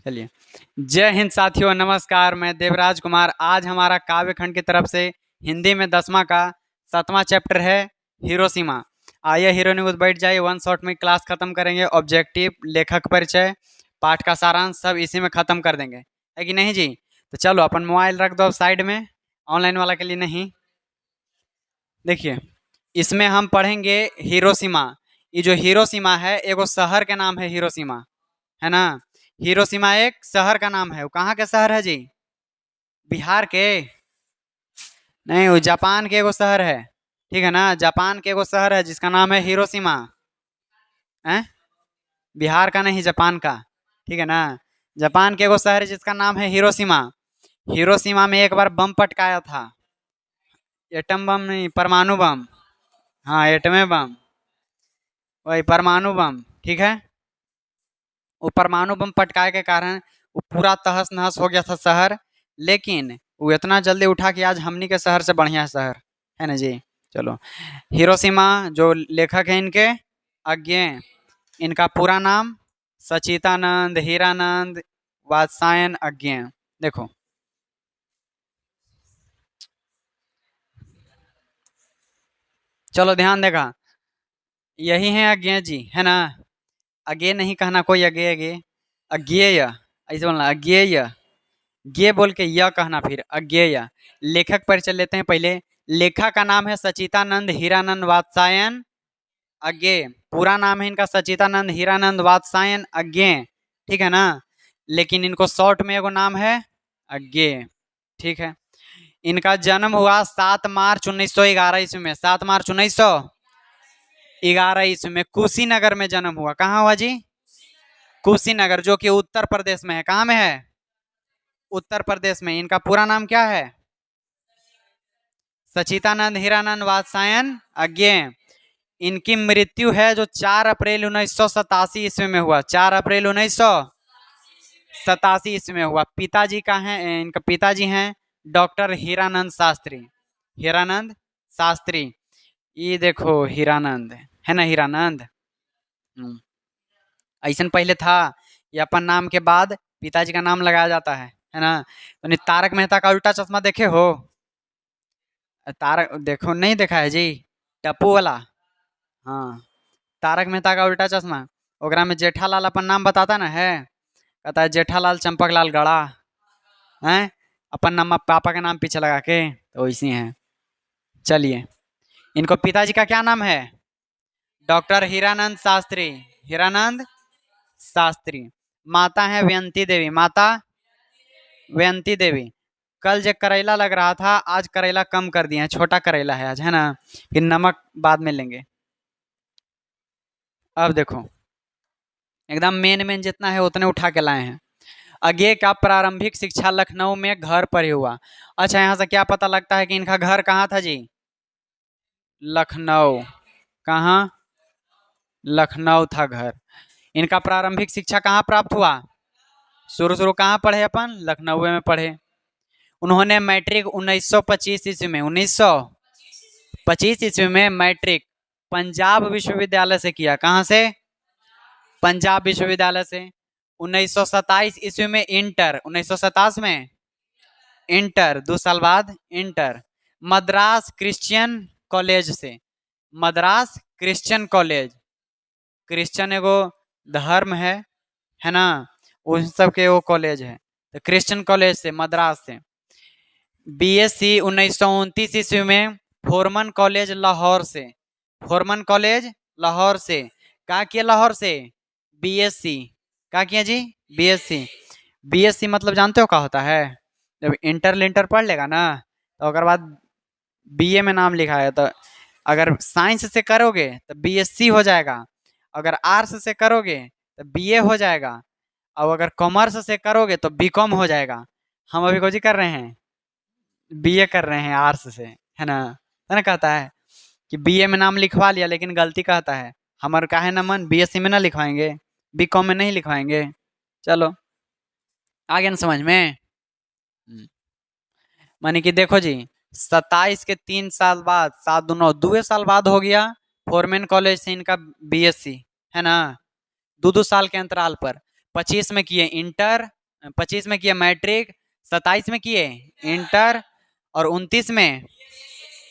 चलिए, जय हिंद साथियों, नमस्कार। मैं देवराज कुमार। आज हमारा काव्य खंड की तरफ से हिंदी में 10वां का 7वां चैप्टर है हिरोशिमा। आइए हीरोइनिक बैठ जाइए, वन शॉट में क्लास खत्म करेंगे। ऑब्जेक्टिव, लेखक परिचय, पाठ का सारांश सब इसी में खत्म कर देंगे, है कि नहीं जी? तो चलो अपन मोबाइल रख दो साइड में, ऑनलाइन वाला के लिए नहीं। देखिए, इसमें हम पढ़ेंगे हिरोशिमा। ये जो हिरोशिमा है एगो शहर के नाम है हिरोशिमा, है ना। हिरोशिमा एक शहर का नाम है। वो कहाँ के शहर है जी? बिहार के नहीं, वो जापान के एगो शहर है, ठीक है ना। जापान के एगो शहर है जिसका नाम है हिरोशिमा। है, बिहार का नहीं, जापान का, ठीक है ना। जापान के एगो शहर है जिसका नाम है हिरोशिमा। हिरोशिमा में एक बार बम पटकाया था। एटम बम नहीं, परमाणु बम। हाँ, एटमे बम, वही परमाणु बम, ठीक है। वो परमाणु बम पटकाए के कारण वो पूरा तहस नहस हो गया था शहर। लेकिन वो इतना जल्दी उठा कि आज हमनी के शहर से बढ़िया शहर है ना जी। चलो, हिरोशिमा जो लेखक है इनके अज्ञेय, इनका पूरा नाम सचितानंद हीरानंद वात्स्यायन अज्ञेय। देखो, चलो ध्यान देगा, यही है अज्ञेय जी, है ना। अज्ञेय नहीं कहना कोई, अज्ञेय अज्ञेय अज्ञेय ऐसे बोलना, अज्ञेय। गे बोल के यह कहना, फिर अज्ञेय। लेखक परिचय लेते हैं पहले। लेखक का नाम है सचितानंद हीरानंद वात्स्यायन अज्ञेय। पूरा नाम है इनका सचितानंद हीरानंद वात्स्यायन अज्ञेय, ठीक है ना। लेकिन इनको शॉर्ट में एगो नाम है अज्ञेय, ठीक है। इनका जन्म हुआ 7 मार्च 1911 ईस्वी में। 7 मार्च 1911 ईस्वी में कुशीनगर में जन्म हुआ। कहाँ हुआ जी? कुशीनगर, जो कि उत्तर प्रदेश में है। कहाँ में है? उत्तर प्रदेश में। इनका पूरा नाम क्या है? सचितानंद हीरानंद वात्स्यायन अज्ञेय। इनकी मृत्यु है जो 4 अप्रैल 1987 ईस्वी में हुआ। 4 अप्रैल 1987 ईस्वी में हुआ। पिताजी का है, इनका पिताजी हैं डॉक्टर हीरानंद शास्त्री। हीरानंद शास्त्री, ये देखो हीरानंद, है ना, हीरानंद। ऐसा पहले था, ये अपन नाम के बाद पिताजी का नाम लगाया जाता है ना। तो तारक मेहता का उल्टा चश्मा देखे हो? तारक देखो, नहीं देखा है जी? टप्पू वाला, हाँ, तारक मेहता का उल्टा चश्मा। ओकरा में जेठालाल अपन नाम बताता ना है, कहता है जेठालाल चंपकलाल गड़ा, है अपन नाम पापा के नाम पीछे लगा के, तो वैसी है। चलिए, इनको पिताजी का क्या नाम है? डॉक्टर हीरानंद शास्त्री। हीरानंद शास्त्री। माता है व्यंती देवी। माता व्यंती देवी। कल जो करेला लग रहा था, आज करेला कम कर दिए हैं, छोटा करेला है आज, है ना। फिर नमक बाद में लेंगे। अब देखो, एकदम मेन मेन जितना है उतने उठा के लाए हैं। अज्ञेय का प्रारंभिक शिक्षा लखनऊ में घर पर ही हुआ। अच्छा, यहाँ से क्या पता लगता है कि इनका घर कहाँ था जी? लखनऊ। कहाँ? लखनऊ था घर। इनका प्रारंभिक शिक्षा कहाँ प्राप्त हुआ? शुरू शुरू कहाँ पढ़े अपन? लखनऊ में पढ़े। उन्होंने मैट्रिक 1925 ईस्वी में, 1925 ईस्वी में मैट्रिक पंजाब विश्वविद्यालय से किया। कहाँ से? पंजाब विश्वविद्यालय से। 1927 ईस्वी में इंटर, 1927 में इंटर, 2 साल बाद इंटर मद्रास क्रिश्चियन कॉलेज से। मद्रास क्रिश्चियन कॉलेज, क्रिश्चियन एगो धर्म है ना, उन सब के वो कॉलेज है, तो क्रिश्चियन कॉलेज से, मद्रास से। बीएससी 1929 ईस्वी में फोरमन कॉलेज लाहौर से। फोरमन कॉलेज लाहौर से। क्या किया लाहौर से? बीएससी। क्या किया जी? बीएससी। बीएससी मतलब जानते हो क्या होता है? जब इंटर लिंटर पढ़ लेगा ना, तो अगर बाद बीए में नाम लिखा है, तो अगर साइंस से करोगे तो बीएससी हो जाएगा, अगर आर्ट्स से करोगे तो बीए हो जाएगा, और अगर कॉमर्स से करोगे तो बीकॉम हो जाएगा। हम अभी कुछ कर रहे हैं, बीए कर रहे हैं आर्ट्स से, है ना। कहता है कि बीए में नाम लिखवा लिया, लेकिन गलती कहता है हमारे काहे ना मन बीएससी में ना लिखवाएंगे, बीकॉम में नहीं लिखवाएंगे। चलो, आ गया ना समझ में? माने कि देखो जी, 27 के 3 साल बाद, 7 दूनो 2 साल बाद हो गया फोरमैन कॉलेज से इनका बीएससी, है ना। 2 साल के अंतराल पर 25 में किए इंटर, 25 में किए मैट्रिक, 27 में किए इंटर, और 29 में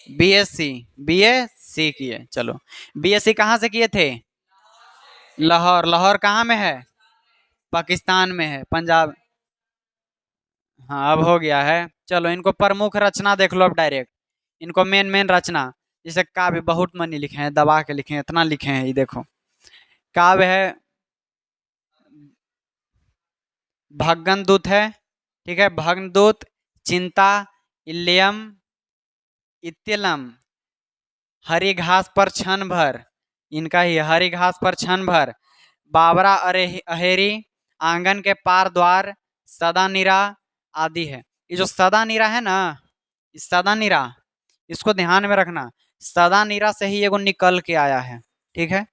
बीएससी, बीएससी किए। चलो, बीएससी कहाँ से किए थे? लाहौर। लाहौर कहाँ में है? पाकिस्तान में है, पंजाब। हाँ, अब हो गया है। चलो, इनको प्रमुख रचना देख लो अब डायरेक्ट। इनको मेन मेन रचना, जैसे काव्य बहुत मनी लिखे हैं, दबा के लिखे हैं, इतना लिखे हैं, ये देखो। काव्य है भग्नदूत है, ठीक है, भग्नदूत, चिंता, इल्लियम, इत्यलम, हरी घास पर क्षण भर, इनका ही हरी घास पर क्षण भर, बाबरा अरे अहेरी, आंगन के पार द्वार, सदा निरा आदि है। ये जो सदा निरा है ना, इस सदा निरा, इसको ध्यान में रखना। सदा निरा से ही एगो निकल के आया है, ठीक है।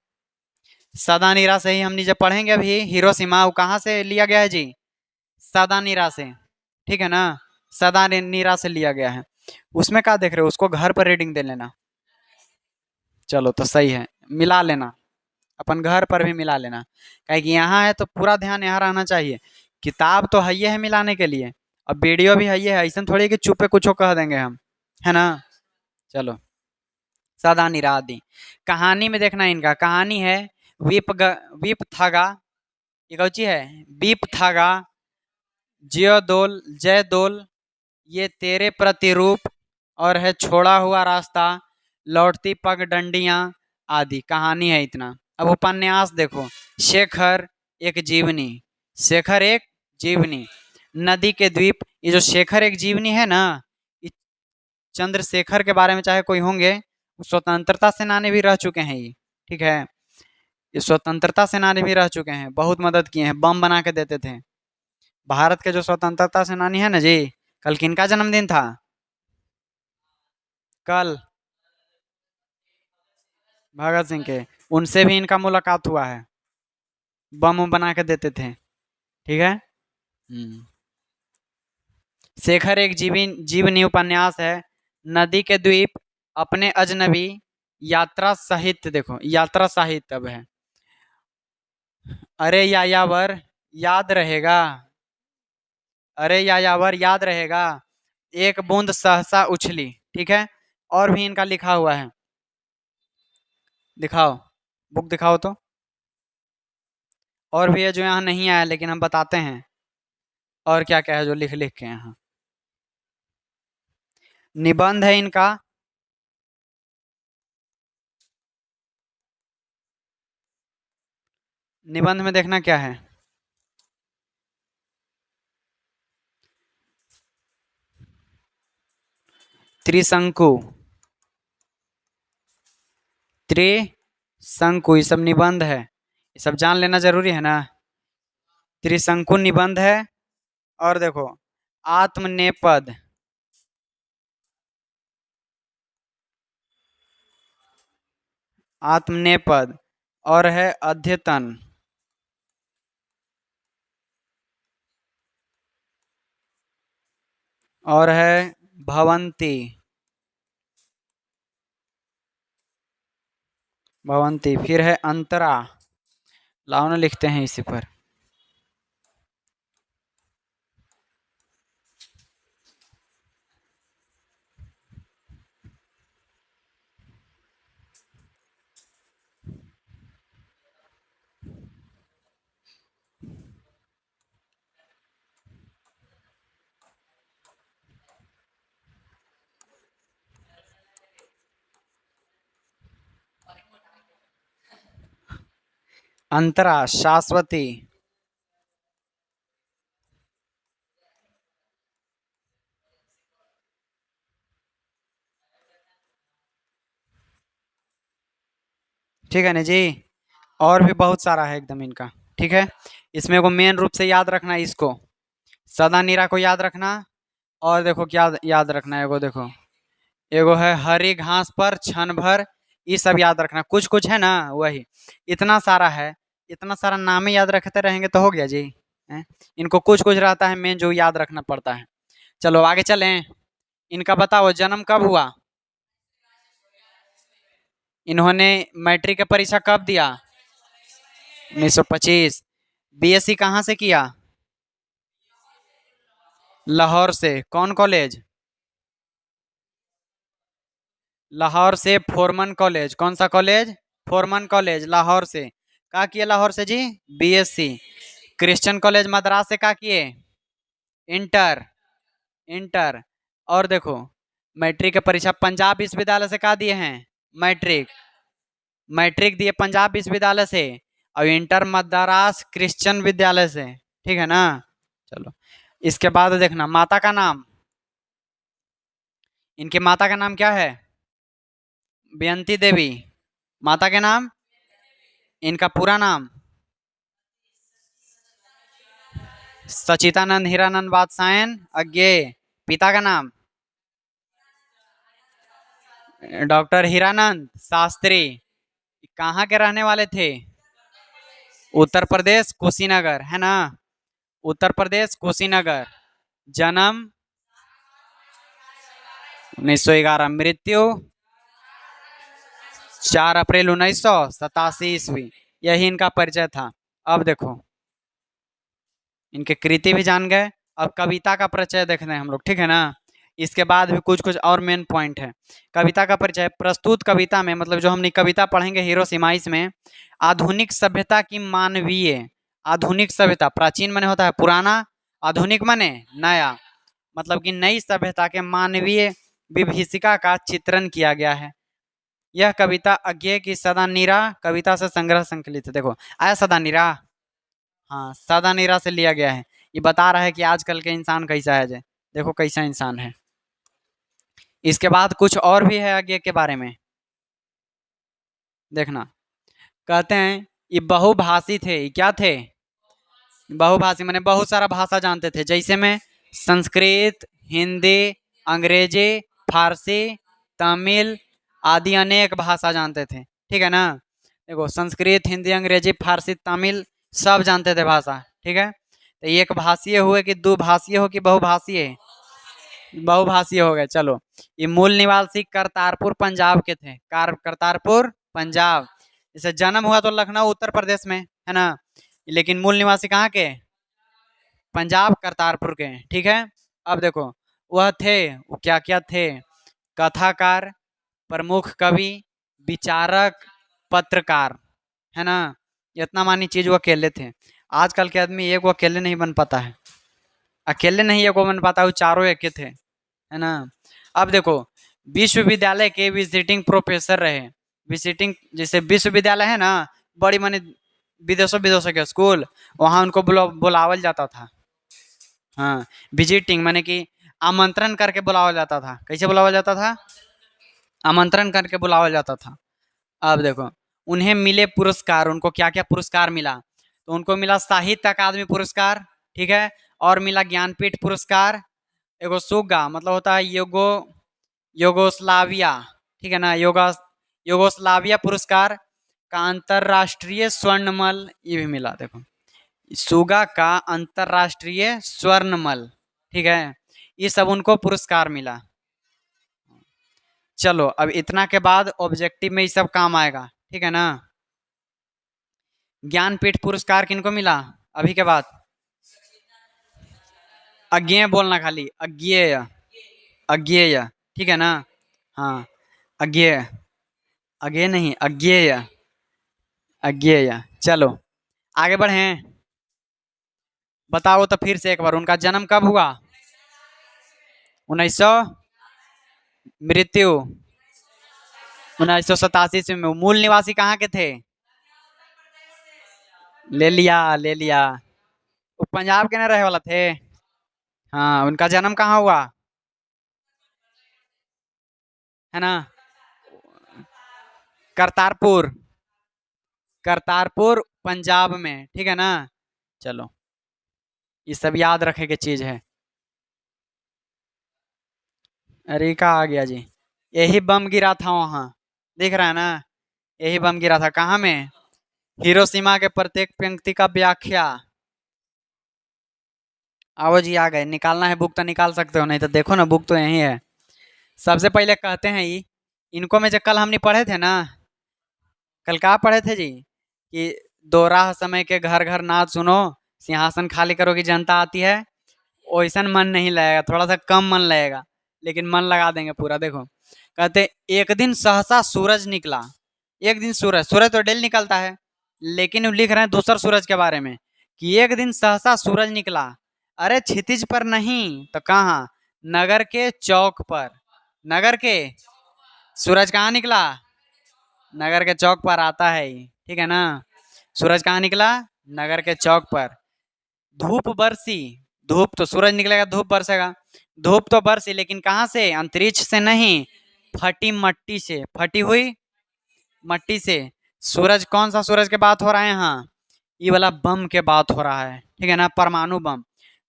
सदा निरा से ही हम नीचे पढ़ेंगे अभी। हिरोशिमा वो कहाँ से लिया गया है जी? सदा निरा से, ठीक है ना। सदा निरा से लिया गया है। उसमें क्या देख रहे हो? उसको घर पर रीडिंग दे लेना। चलो, तो सही है, मिला लेना, अपन घर पर भी मिला लेना। कहे कि यहाँ है तो पूरा ध्यान यहाँ रहना चाहिए। किताब तो है ही है मिलाने के लिए, अब वीडियो भी है ही है, ऐसा थोड़ी कि चुपे कुछ कह देंगे हम, है ना। चलो, सदा निरादि। कहानी में देखना, इनका कहानी है वीप थागा, ये कौची है? वीप थागा, जयदोल, जयदोल, ये तेरे प्रतिरूप, और है छोड़ा हुआ रास्ता, लौटती पगडंडियां आदि। कहानी है इतना। अब उपन्यास देखो, शेखर एक जीवनी, शेखर एक जीवनी, नदी के द्वीप। ये जो शेखर एक जीवनी है ना, चंद्रशेखर के बारे में चाहे कोई होंगे, स्वतंत्रता सेनानी भी रह चुके हैं ये, ठीक है। ये स्वतंत्रता सेनानी भी रह चुके हैं, बहुत मदद किए हैं, बम बना के देते थे। भारत के जो स्वतंत्रता सेनानी है ना जी, कल किनका जन्मदिन था? कल भगत सिंह के। उनसे भी इनका मुलाकात हुआ है, बम बना के देते थे, ठीक है। शेखर एक जीवनी उपन्यास है, नदी के द्वीप, अपने अजनबी, यात्रा साहित्य। देखो, यात्रा साहित्य अब है। अरे यायावर याद रहेगा, अरे यायावर याद रहेगा, एक बूंद सहसा उछली, ठीक है। और भी इनका लिखा हुआ है, दिखाओ, बुक दिखाओ तो। और भी है जो यहाँ नहीं आया, लेकिन हम बताते हैं और क्या क्या है जो लिख लिख के यहाँ। निबंध है इनका, निबंध में देखना क्या है। त्रिशंकु, त्रिशंकु, ये सब निबंध है, ये सब जान लेना जरूरी है ना। त्रिशंकु निबंध है। और देखो, आत्मनेपद, आत्मनेपद, और है अद्यतन, और है भवंती, भवंती, फिर है अंतरा। लाओ ना, लिखते हैं इसी पर। अंतरा, शाश्वती, ठीक है ना जी। और भी बहुत सारा है एकदम इनका, ठीक है। इसमें को मेन रूप से याद रखना है इसको, सदा नीरा को याद रखना। और देखो क्या याद रखना है, एगो देखो, एगो है हरी घास पर क्षण भर, ये सब याद रखना। कुछ कुछ है ना वही, इतना सारा है, इतना सारा नाम ही याद रखते रहेंगे तो हो गया जी। इनको कुछ कुछ रहता है मेन जो याद रखना पड़ता है। चलो आगे चलें। इनका बताओ जन्म कब हुआ? इन्होंने मैट्रिक की परीक्षा कब दिया? 1925। बीएससी कहाँ से किया? लाहौर से कौन कॉलेज? लाहौर से फोरमन कॉलेज। कौन सा कॉलेज? फोरमन कॉलेज लाहौर से। क्या किए लाहौर से जी? बीएससी। क्रिश्चियन कॉलेज मद्रास से क्या किए? इंटर। इंटर। और देखो, मैट्रिक की परीक्षा पंजाब विश्वविद्यालय से क्या दिए हैं? मैट्रिक। मैट्रिक दिए पंजाब विश्वविद्यालय से, और इंटर मद्रास क्रिश्चियन विद्यालय से। ठीक है ना? चलो, इसके बाद देखना माता का नाम। इनके माता का नाम क्या है? बेयंती देवी। माता के नाम? इनका पूरा नाम? सचितानंद हीरानंद बादशाहन अज्ञे। पिता का नाम? डॉक्टर हीरानंद शास्त्री। कहाँ के रहने वाले थे? उत्तर प्रदेश कुशीनगर, है ना? उत्तर प्रदेश कुशीनगर। जन्म 1911। मृत्यु 4 अप्रैल 1987 ईस्वी। यही इनका परिचय था। अब देखो, इनके कृति भी जान गए। अब कविता का परिचय देख रहे हैं हम लोग, ठीक है ना? इसके बाद भी कुछ कुछ और मेन पॉइंट है। कविता का परिचय। प्रस्तुत कविता में, मतलब जो हमने कविता पढ़ेंगे हिरोशिमा, इसमें आधुनिक सभ्यता की मानवीय, आधुनिक सभ्यता, प्राचीन माने होता है पुराना, आधुनिक माने नया, मतलब कि नई सभ्यता के मानवीय विभीषिका का चित्रण किया गया है। यह कविता अज्ञे की सदानीरा कविता से संग्रह संकलित है। देखो आया सदानीरा? हाँ, सदानीरा से लिया गया है। ये बता रहा है कि आजकल के इंसान कैसा है जे। देखो कैसा इंसान है। इसके बाद कुछ और भी है आगे के बारे में, देखना। कहते हैं ये बहुभाषी थे। ये क्या थे? बहुभाषी माने बहुत सारा भाषा जानते थे। जैसे में संस्कृत, हिंदी, अंग्रेजी, फारसी, तमिल आदि अनेक भाषा जानते थे। ठीक है ना? देखो, संस्कृत, हिंदी, अंग्रेजी, फारसी, तमिल सब जानते थे भाषा। ठीक है? तो एक भाषीय हुए कि दो भाषीय हो कि बहुभाषीय? बहुभाषीय हो गए। चलो, ये मूल निवासी करतारपुर पंजाब के थे। करतारपुर पंजाब। जैसे जन्म हुआ तो लखनऊ उत्तर प्रदेश में, है ना? लेकिन मूल निवासी कहाँ के? पंजाब करतारपुर के। ठीक है? अब देखो, वह थे, वो क्या क्या थे? कथाकार, प्रमुख कवि, विचारक, पत्रकार, है ना? इतना मानी चीज वो अकेले थे। आजकल के आदमी एक वो अकेले नहीं बन पाता है। अकेले नहीं एक वो बन पाता, वो चारों एक थे, है ना? अब देखो, विश्वविद्यालय के विजिटिंग प्रोफेसर रहे। विजिटिंग, जैसे विश्वविद्यालय है ना, बड़ी माने विदेशों विदेशों के स्कूल, वहाँ उनको बुलावल जाता था। हाँ, विजिटिंग माने कि आमंत्रण करके बुलावा जाता था। कैसे बुलावा जाता था? आमंत्रण करके बुलावा जाता था। अब देखो, उन्हें मिले पुरस्कार। उनको क्या क्या पुरस्कार मिला? तो उनको मिला साहित्य अकादमी पुरस्कार, ठीक है, और मिला ज्ञानपीठ पुरस्कार। एगो सुगा मतलब होता है योगोस्लाविया, ठीक है ना? योगोस्लाविया पुरस्कार का अंतरराष्ट्रीय स्वर्णमल ये भी मिला। देखो, सुगा का अंतरराष्ट्रीय स्वर्णमल, ठीक है, ये सब उनको पुरस्कार मिला। चलो, अब इतना के बाद ऑब्जेक्टिव में ये सब काम आएगा, ठीक है ना? ज्ञानपीठ पुरस्कार किनको मिला अभी के बाद? अज्ञेय बोलना, खाली अज्ञेय, अज्ञेय, ठीक है ना? हाँ, अज्ञेय, अज्ञेय नहीं, अज्ञेय, अज्ञेय। चलो आगे बढ़े। बताओ तो फिर से एक बार, उनका जन्म कब हुआ? 1900। मृत्यु 1987 में। मूल निवासी कहाँ के थे? ले लिया, ले लिया। वो पंजाब के ना रहे वाला थे। हाँ, उनका जन्म कहाँ हुआ, है ना? करतारपुर, करतारपुर पंजाब में, ठीक है ना? चलो, ये सब याद रखे की चीज है। अरे कहाँ आ गया जी? यही बम गिरा था वहां, दिख रहा है ना? यही बम गिरा था। कहाँ में? हिरोशिमा के प्रत्येक पंक्ति का व्याख्या। आओ जी, आ गए। निकालना है बुक तो निकाल सकते हो, नहीं तो देखो ना, बुक तो यही है। सबसे पहले कहते हैं ये, इनको में जो कल हमने पढ़े थे ना, कल क्या पढ़े थे जी? कि दोराह समय के घर घर नाच सुनो, सिंहासन खाली करो की जनता आती है। वैसन मन नहीं लगेगा, थोड़ा सा कम मन लगेगा, लेकिन मन लगा देंगे पूरा। देखो कहते एक दिन सहसा सूरज निकला। एक दिन सूरज सूरज तो डेली निकलता है, लेकिन वो लिख रहे हैं दूसर सूरज के बारे में कि एक दिन सहसा सूरज निकला। अरे क्षितिज पर नहीं तो कहाँ, नगर के चौक पर। नगर के सूरज कहाँ निकला, नगर के चौक पर आता है ही, ठीक है ना। सूरज कहाँ निकला, नगर के चौक पर। धूप बरसी, धूप तो सूरज निकलेगा धूप बरसेगा, धूप तो बरसी लेकिन कहाँ से, अंतरिक्ष से नहीं, फटी मट्टी से, फटी हुई मट्टी से। सूरज कौन सा सूरज के बात हो रहा है यहाँ, ये वाला बम के बात हो रहा है, ठीक है ना, परमाणु बम,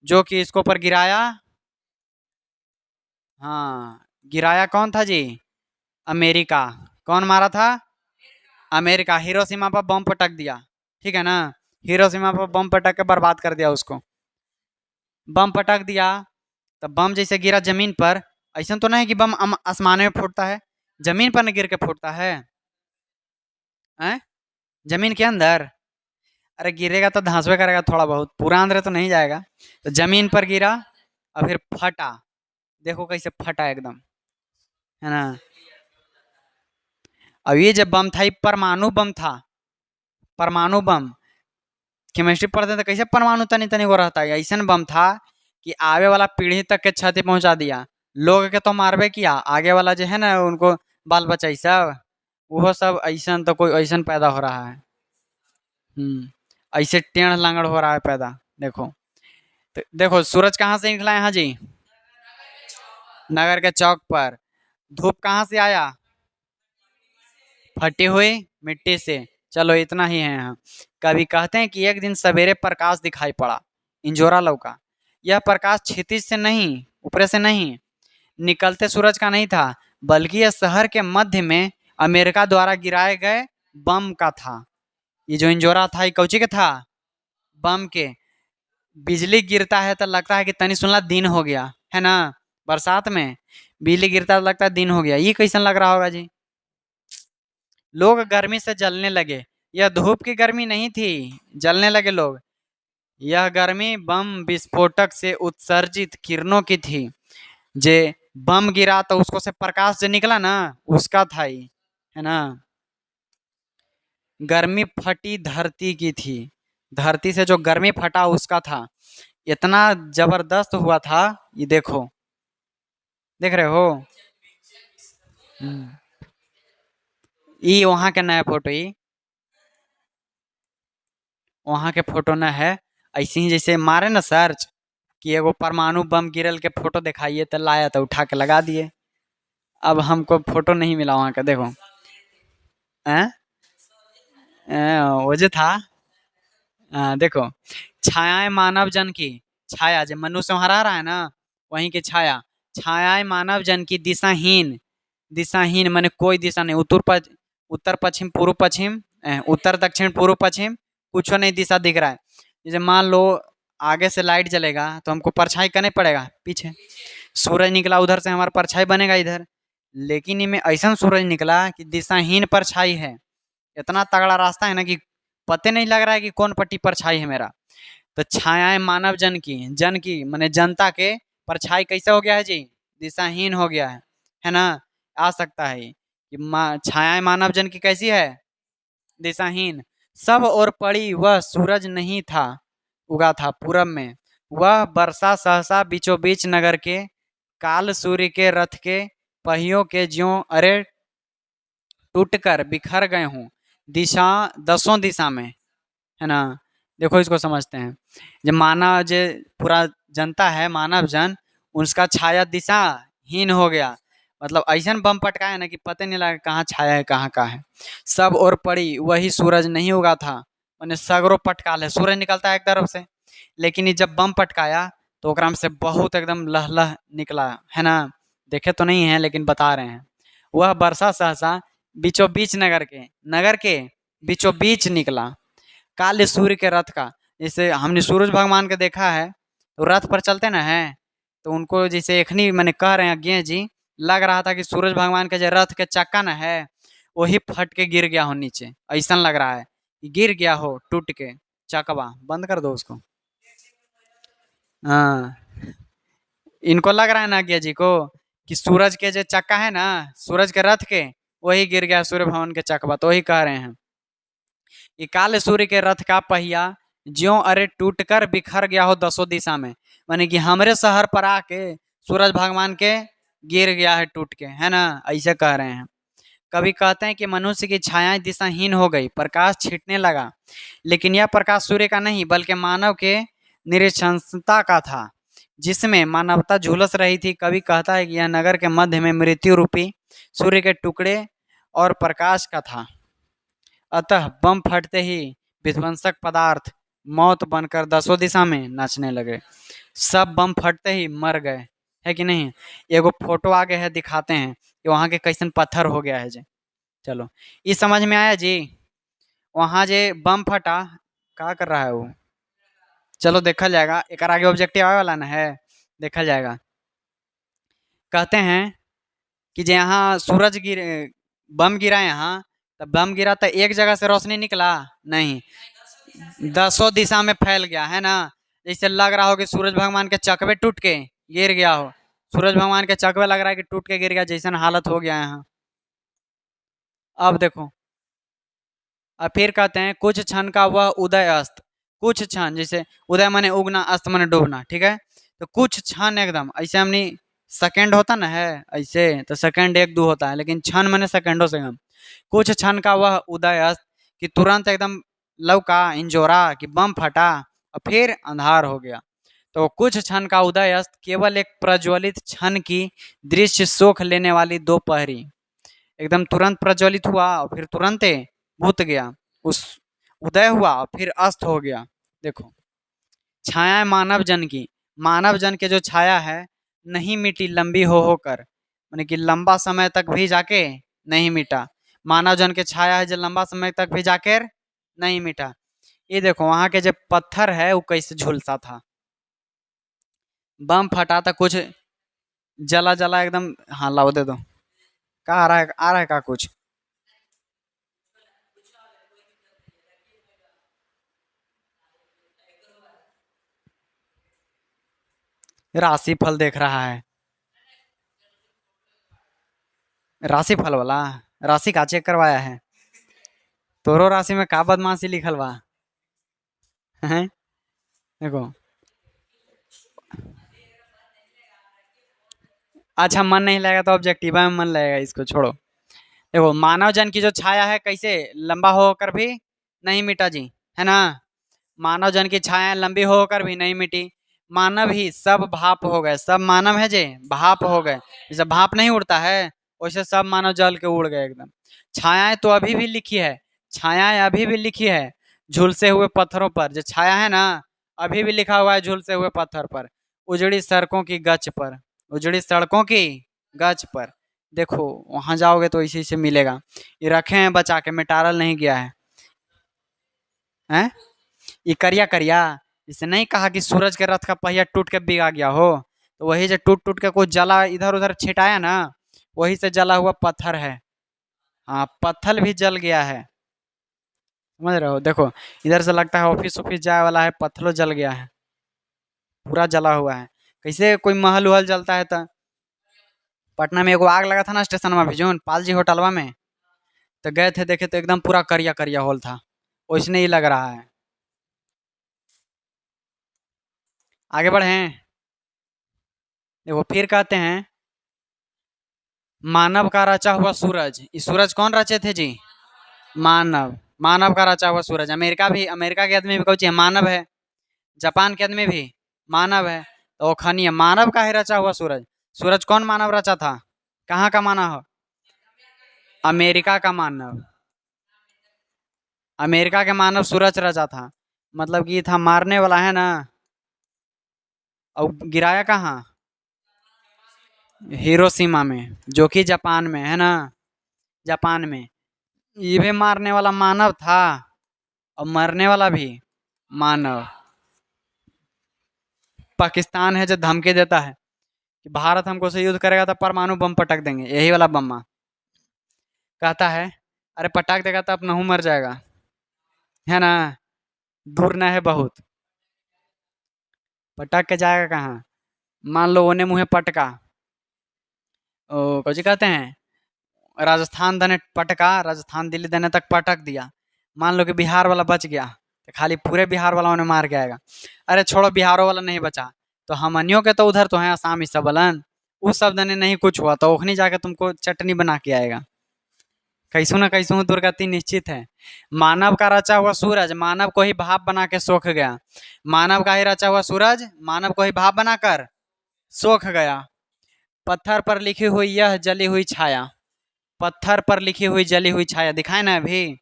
जो कि इसको ऊपर गिराया। हाँ, गिराया कौन था जी, अमेरिका। कौन मारा था, अमेरिका। हिरोशिमा पर बम पटक दिया, ठीक है ना, हिरोशिमा पर बम पटक के बर्बाद कर दिया उसको। बम पटक दिया, तो बम जैसे गिरा जमीन पर, ऐसा तो नहीं कि बम आसमान में फूटता है, जमीन पर न गिर के फूटता है, हैं? जमीन के अंदर। अरे गिरेगा तो धंसवे करेगा थोड़ा बहुत, पूरा अंदर तो नहीं जाएगा। तो जमीन पर गिरा और फिर फटा, देखो कैसे फटा एकदम, है ना। अब ये जब बम था ये परमाणु बम था, परमाणु बम। केमिस्ट्री पढ़ते तो कैसे परमाणु तनी तनी को रहता है, ऐसा बम था कि आगे वाला पीढ़ी तक के क्षति पहुंचा दिया। लोग के तो मारबे किया, आगे वाला जो है ना उनको बाल बच्चा सब, वो सब ऐसा तो कोई ऐसा पैदा हो रहा है। ऐसे टेढ़ लांगड़ हो रहा है पैदा। देखो तो देखो सूरज कहाँ से निकला यहाँ जी, नगर के चौक पर। धूप कहाँ से आया, फटी हुई मिट्टी से। चलो इतना ही है यहाँ। कभी कहते हैं कि एक दिन सवेरे प्रकाश दिखाई पड़ा, इंजोरा लौका। यह प्रकाश क्षितिज से नहीं, ऊपर से नहीं, निकलते सूरज का नहीं था, बल्कि यह शहर के मध्य में अमेरिका द्वारा गिराए गए बम का था। ये जो इंजोरा था ये कौची के था, बम के। बिजली गिरता है तो लगता है कि तनी सुनला दिन हो गया, है ना। बरसात में बिजली गिरता है तो लगता है दिन हो गया, ये कैसन लग रहा होगा जी। लोग गर्मी से जलने लगे, यह धूप की गर्मी नहीं थी, जलने लगे लोग। यह गर्मी बम विस्फोटक से उत्सर्जित किरणों की थी। जे बम गिरा तो उसको से प्रकाश जो निकला ना उसका था ही, है ना। गर्मी फटी धरती की थी, धरती से जो गर्मी फटा उसका था। इतना जबरदस्त हुआ था, ये देखो, देख रहे हो। हम्म। ये वहां के नया फोटो, ये वहां के फोटो न है। ऐसे ही जैसे मारे ना सर्च कि एगो परमाणु बम गिरल के फोटो दिखाइए तो लाया तो उठा के लगा दिए। अब हमको फोटो नहीं मिला वहां का, देखो हैं, वो जो था, देखो छायाएं मानव जन की, छाया जब मनुष्य हरा रहा है ना वहीं की छाया, छायाएं मानव जन की दिशाहीन, दिशाहीन माने कोई दिशा नहीं, उत्तर पश्चिम पूर्व पश्चिम, उत्तर दक्षिण पूर्व पश्चिम, कुछ नहीं दिशा दिख रहा है। जैसे मान लो आगे से लाइट जलेगा तो हमको परछाई करने पड़ेगा पीछे, सूरज निकला उधर से हमारा परछाई बनेगा इधर, लेकिन इनमें ऐसा सूरज निकला कि दिशाहीन परछाई है। इतना तगड़ा रास्ता है ना कि पते नहीं लग रहा है कि कौन पट्टी परछाई है मेरा। तो छायाएं मानव जन की माने जनता के परछाई कैसे हो गया है जी, दिशाहीन हो गया है ना। आ सकता है कि छायाएं मानव जन की कैसी है, दिशाहीन। सब और पड़ी वह सूरज नहीं था, उगा था पूरब में। वह बरसा सहसा बीचों बीच नगर के, काल सूर्य के रथ के पहियों के ज्यों अरे टूटकर बिखर गए हूँ दिशा, दसों दिशा में, है ना। देखो इसको समझते हैं, जब मानव जो पूरा जनता है मानव जन, उसका छाया दिशाहीन हो गया। मतलब ऐसा बम पटकाया ना कि पता नहीं लगा कहाँ छाया है कहाँ का है। सब और पड़ी वही सूरज नहीं उगा था, मैंने सगरो पटकाल है, सूरज निकलता है एक तरफ से, लेकिन ये जब बम पटकाया तो ओकरा में से बहुत एकदम लहलह निकला, है ना। देखे तो नहीं है लेकिन बता रहे हैं। वह बरसा सहसा बीचों बीच नगर के बीचों बीच निकला, काले सूर्य के रथ का। जैसे हमने सूरज भगवान के देखा है तो रथ पर चलते ना है, तो उनको जैसे एखनी मैंने कह रहे हैं अज्ञे जी, लग रहा था कि सूरज भगवान के जो रथ के चक्का ना है वही फट के गिर गया हो नीचे, ऐसा लग रहा है कि गिर गया हो टूट के चकवा। बंद कर दो उसको। हाँ, इनको लग रहा है नागिया जी को कि सूरज के जो चक्का है ना, सूरज के रथ के, वही गिर गया सूर्य भवन के चकवा, तो वही कह रहे हैं कि काले सूर्य के रथ का पहिया ज्यों अरे टूटकर बिखर गया हो दसों दिशा में, माने कि हमरे शहर पर आके सूरज भगवान के गिर गया है टूट के, है ना, ऐसे कह रहे हैं। कभी कहते हैं कि मनुष्य की छायाएं दिशाहीन हो गई, प्रकाश छिटने लगा, लेकिन यह प्रकाश सूर्य का नहीं बल्कि मानव के निरीक्षणता का था, जिसमें मानवता झुलस रही थी। कभी कहता है कि यह नगर के मध्य में मृत्यु रूपी सूर्य के टुकड़े और प्रकाश का था। अतः बम फटते ही विध्वंसक पदार्थ मौत बनकर दसों दिशा में नाचने लगे। सब बम फटते ही मर गए, है कि नहीं। एगो फोटो आगे है, दिखाते हैं कि वहां के कैसन पत्थर हो गया है जी। चलो, ये समझ में आया जी। वहां जे बम फटा, क्या कर रहा है वो, चलो देखा जाएगा, एक आगे ऑब्जेक्टिव आने वाला ना है, देखा जाएगा। कहते हैं कि जो यहाँ सूरज गिर बम गिरा यहाँ, तब बम गिरा तो एक जगह से रोशनी निकला नहीं, दसों दिशा में फैल गया, है ना। जैसे लग रहा हो कि सूरज भगवान के चकवे टूट के गिर गया हो, सूरज भगवान के चकवे लग रहा है कि टूट के गिर गया, जैसन हालत हो गया यहाँ। अब देखो, अब फिर कहते हैं कुछ क्षण का वह उदय अस्त, कुछ क्षण, जैसे उदय माने उगना, अस्त माने डूबना, ठीक है। तो कुछ क्षण एकदम ऐसे, हमने सेकंड होता ना है ऐसे, तो सेकंड एक दो होता है, लेकिन क्षण माने सेकंडों से कम। कुछ क्षण का वह उदय अस्त कि तुरंत एकदम लौका इंजोरा कि बम फटा और फिर अंधार हो गया। तो कुछ क्षण का उदय अस्त केवल एक प्रज्वलित क्षण की दृश्य सोख लेने वाली दोपहरी, एकदम तुरंत प्रज्वलित हुआ और फिर तुरंत बुत गया, उस उदय हुआ और फिर अस्त हो गया। देखो, छाया मानव जन की, मानव जन के जो छाया है नहीं मिटी लंबी हो होकर, माने कि लंबा समय तक भी जाके नहीं मिटा। मानव जन के छाया है जो लंबा समय तक भी जाकर नहीं मिटा। ये देखो वहां के जो पत्थर है वो कैसे झुलसा था, बम फटा था, कुछ जला जला एकदम। हाँ लाओ दे दो, कहाँ आ रहा है, आ रहा है का कुछ। राशि फल देख रहा है, राशि फल वाला, राशि का चेक करवाया है, तोरो राशि में का बदमाशी लिखल बा, हैं। देखो, अच्छा मन नहीं लगेगा तो ऑब्जेक्टिवा में मन लगेगा, इसको छोड़ो। देखो, मानव जन की जो छाया है कैसे लंबा होकर भी नहीं मिटा जी, है ना। मानव जन की छाया लंबी होकर भी नहीं मिटी, मानव ही सब भाप हो गए, सब मानव है जे भाप हो गए, जैसे भाप नहीं उड़ता है वैसे सब मानव जल के उड़ गए एकदम। छायाएं तो अभी भी लिखी है, छायाएं अभी भी लिखी है झुलसे हुए पत्थरों पर, जो छाया है ना अभी भी लिखा हुआ है झुलसे हुए पत्थर पर, उजड़ी सड़कों की गच पर, उजड़ी सड़कों की गच पर। देखो वहां जाओगे तो इसी से मिलेगा, ये रखे हैं बचा के, मिटारल नहीं गया है, हैं। ये करिया करिया, इसे नहीं कहा कि सूरज के रथ का पहिया टूट के बिगा गया हो, तो वही से टूट टूट के कुछ जला इधर उधर छिटाया ना, वही से जला हुआ पत्थर है। हाँ, पत्थर भी जल गया है, समझ रहे हो। देखो, इधर से लगता है ऑफिस ऑफिस जाए वाला है, पत्थरों जल गया है, पूरा जला हुआ है। कैसे कोई महल उहल जलता है तो। पटना में एगो आग लगा था ना स्टेशन में भिजून पाल जी होटलवा में, तो गए थे देखे तो एकदम पूरा करिया करिया होल था, वैसने ही लग रहा है। आगे बढ़े, देखो फिर कहते हैं मानव का रचा हुआ सूरज, ये सूरज कौन रचे थे जी, मानव, मानव का रचा हुआ सूरज। अमेरिका भी, अमेरिका के आदमी भी कहते हैं मानव है, जापान के आदमी भी मानव है, तो खनिया मानव का है रचा हुआ सूरज। सूरज कौन मानव रचा था, कहाँ का मानव हो, अमेरिका का मानव, अमेरिका के मानव सूरज रचा था, मतलब कि ये था मारने वाला, है ना। और गिराया कहाँ, हिरोशिमा में, जो कि जापान में है ना, जापान में। ये भी मारने वाला मानव था और मरने वाला भी मानव। पाकिस्तान है जो धमकी देता है कि भारत हमको से युद्ध करेगा तो परमाणु बम पटक देंगे, यही वाला बम्मा कहता है, अरे पटाख देगा तो अपना मर जाएगा, है ना, दूर न है बहुत, पटक के जाएगा कहाँ। मान लो ओने मुँहे पटका, ओ कौची कहते हैं, राजस्थान दने पटका, राजस्थान दिल्ली दने तक पटक दिया। मान लो कि बिहार वाला बच गया, तो खाली पूरे बिहार वाला उन्हें मार के आएगा। अरे छोड़ो, बिहारो वाला नहीं बचा, तो हमनियों के तो उधर तो हैं आसाम ही सबलन, उस शब्द ने नहीं कुछ हुआ तो ओखनी जाके तुमको चटनी बना के आएगा। कैसू न कैसू दुर्गति निश्चित है। मानव का रचा हुआ सूरज मानव को ही भाप बना के सोख गया। मानव का ही रचा हुआ सूरज मानव को ही भाप बनाकर सोख गया। पत्थर पर लिखी हुई यह जली हुई छाया, पत्थर पर लिखी हुई जली हुई छाया दिखाए ना अभी,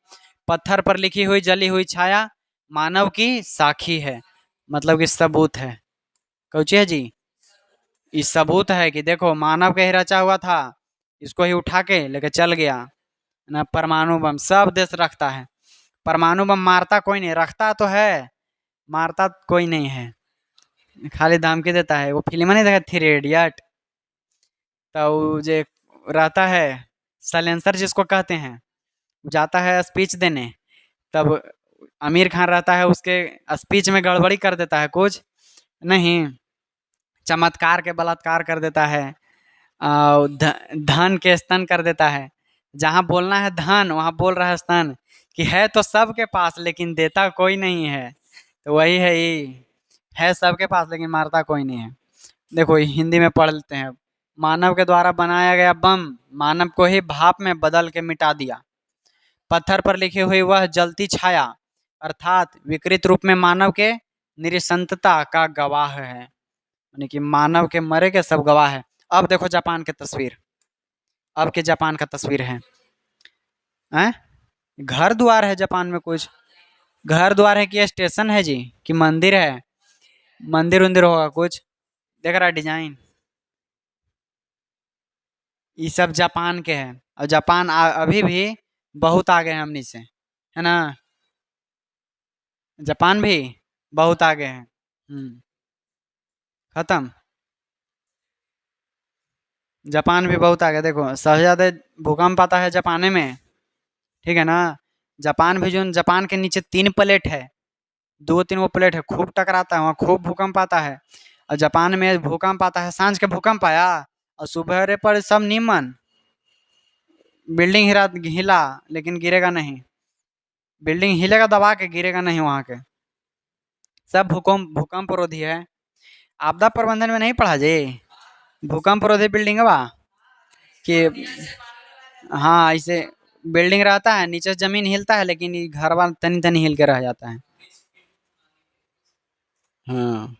पत्थर पर लिखी हुई जली हुई छाया मानव की साखी है, मतलब कि सबूत है। कौची है जी, ये सबूत है कि देखो मानव का ही रचा हुआ था, इसको ही उठा के लेके चल गया ना। परमाणु बम सब देश रखता है, परमाणु बम मारता कोई नहीं, रखता तो है, मारता कोई नहीं है, खाली धमकी देता है। वो फिल्म नहीं देखा थ्री इडियट, तो वो जे रहता है सलेंसर जिसको कहते हैं, जाता है स्पीच देने, तब आमिर खान रहता है, उसके स्पीच में गड़बड़ी कर देता है, कुछ नहीं, चमत्कार के बलात्कार कर देता है, धन के स्तन कर देता है। जहाँ बोलना है धन वहाँ बोल रहा है स्तन, कि है तो सबके पास लेकिन देता कोई नहीं है। तो वही है, ये है सबके पास लेकिन मारता कोई नहीं है। देखो ये हिंदी में पढ़ लेते हैं। मानव के द्वारा बनाया गया बम मानव को ही भाप में बदल के मिटा दिया। पत्थर पर लिखी हुई वह जलती छाया अर्थात विकृत रूप में मानव के निरसंतता का गवाह है, यानी कि मानव के मरे के सब गवाह है। अब देखो जापान की तस्वीर, अब के जापान का तस्वीर है, हैं? घर द्वार है जापान में, कुछ घर द्वार है कि स्टेशन है जी, कि मंदिर है, मंदिर उंदिर होगा कुछ, देख रहा है डिजाइन, ये सब जापान के हैं। और जापान अभी भी बहुत आगे है हमनी से, है ना, जापान भी बहुत आगे है। खत्म, जापान भी बहुत आगे। देखो सबसे ज़्यादा भूकंप आता है जापान में, ठीक है ना। जापान भी, जो जापान के नीचे 3 प्लेट है, 2-3 वो प्लेट है, खूब टकराता है वहाँ, खूब भूकंप आता है। और जापान में भूकंप आता है, सांझ के भूकंप आया और सुबह पर सब नीमन, बिल्डिंग हिला लेकिन गिरेगा नहीं, बिल्डिंग हिलेगा दबा के, गिरेगा नहीं वहाँ के, सब भूकंप भूकंप रोधी है। आपदा प्रबंधन में नहीं पढ़ा जी, भूकंप रोधी बिल्डिंग बा कि, हाँ ऐसे बिल्डिंग रहता है, नीचे से जमीन हिलता है लेकिन घर वाला तनी तनी हिल के रह जाता है। हाँ